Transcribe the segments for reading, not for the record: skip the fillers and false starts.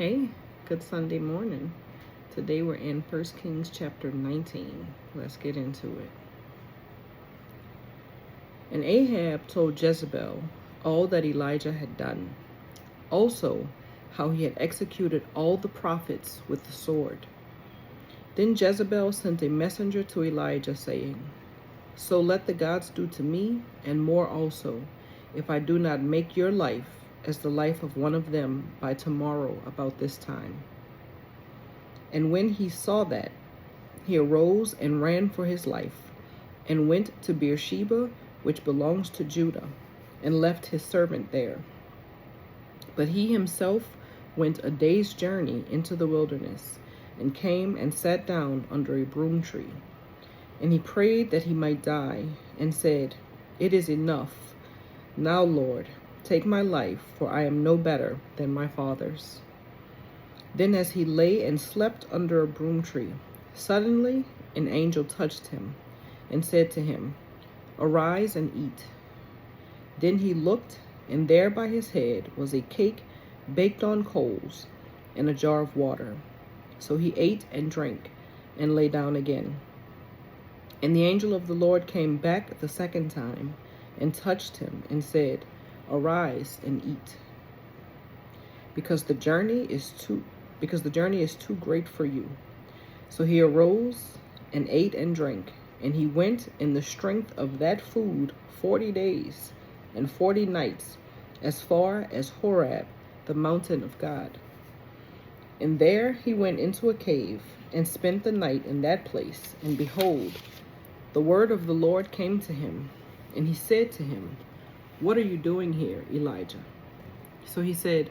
Hey, good Sunday morning. Today we're in 1 Kings chapter 19. Let's get into it. And Ahab told Jezebel all that Elijah had done, also how he had executed all the prophets with the sword. Then Jezebel sent a messenger to Elijah, saying, So let the gods do to me, and more also, if I do not make your life as the life of one of them by tomorrow about this time. And when he saw that, he arose and ran for his life, and went to Beersheba, which belongs to Judah, and left his servant there. But he himself went a day's journey into the wilderness, and came and sat down under a broom tree. And he prayed that he might die, and said, It is enough. Now, Lord, take my life, for I am no better than my fathers. Then as he lay and slept under a broom tree, suddenly an angel touched him, and said to him, Arise and eat. Then he looked, and there by his head was a cake baked on coals, and a jar of water. So he ate and drank, and lay down again. And the angel of the Lord came back the second time, and touched him, and said, Arise and eat, because the journey is too great for you. So he arose and ate and drank, and he went in the strength of that food 40 days and 40 nights, as far as Horeb, the mountain of God. And there he went into a cave, and spent the night in that place. And behold, the word of the Lord came to him, and he said to him, What are you doing here, Elijah? So he said,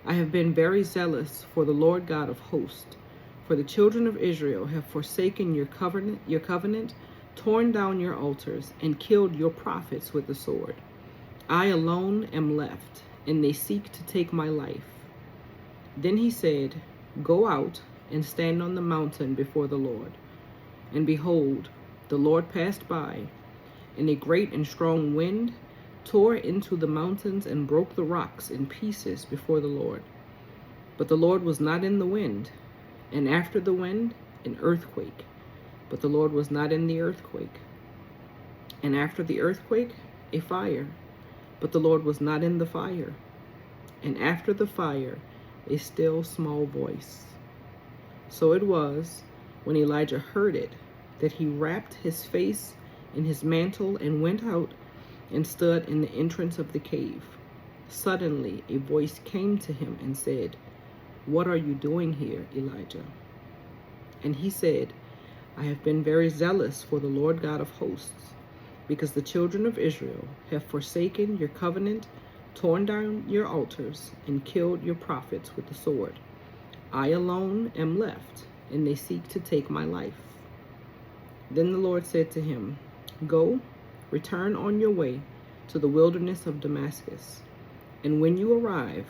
I have been very zealous for the Lord God of hosts, for the children of Israel have forsaken your covenant, torn down your altars, and killed your prophets with the sword. I alone am left, and they seek to take my life. Then he said, Go out and stand on the mountain before the Lord. And behold, the Lord passed by, and a great and strong wind tore into the mountains and broke the rocks in pieces before the Lord. But the Lord was not in the wind, and after the wind, an earthquake. But the Lord was not in the earthquake. And after the earthquake, a fire. But the Lord was not in the fire. And after the fire, a still small voice. So it was, when Elijah heard it, that he wrapped his face in his mantle and went out and stood in the entrance of the cave. Suddenly a voice came to him and said, What are you doing here, Elijah? And he said, I have been very zealous for the Lord God of hosts, because the children of Israel have forsaken your covenant, torn down your altars, and killed your prophets with the sword. I alone am left, and they seek to take my life. Then the Lord said to him, Go, return on your way to the wilderness of Damascus, and when you arrive,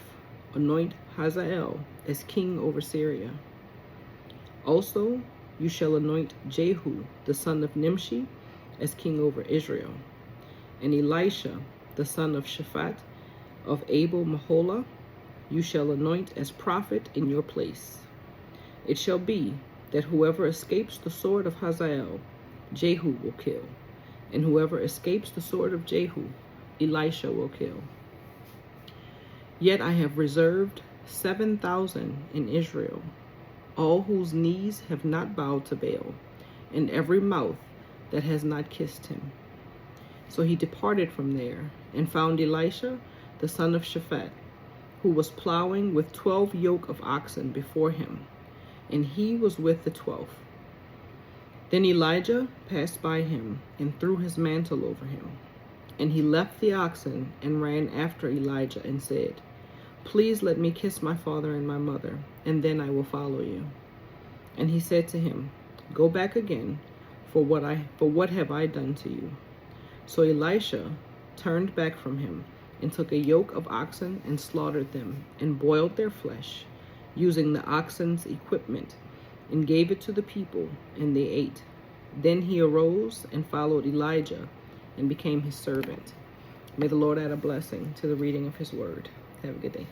anoint Hazael as king over Syria. Also, you shall anoint Jehu, the son of Nimshi, as king over Israel, and Elisha, the son of Shaphat of Abel Maholah, you shall anoint as prophet in your place. It shall be that whoever escapes the sword of Hazael, Jehu will kill, and whoever escapes the sword of Jehu, Elisha will kill. Yet I have reserved 7,000 in Israel, all whose knees have not bowed to Baal, and every mouth that has not kissed him. So he departed from there, and found Elisha, the son of Shaphat, who was plowing with 12 yoke of oxen before him, and he was with the 12th. Then Elijah passed by him, and threw his mantle over him. And he left the oxen, and ran after Elijah, and said, Please let me kiss my father and my mother, and then I will follow you. And he said to him, Go back again, for what have I done to you? So Elisha turned back from him, and took a yoke of oxen, and slaughtered them, and boiled their flesh, using the oxen's equipment, and gave it to the people, and they ate. Then he arose and followed Elijah, and became his servant. May the Lord add a blessing to the reading of his word. Have a good day.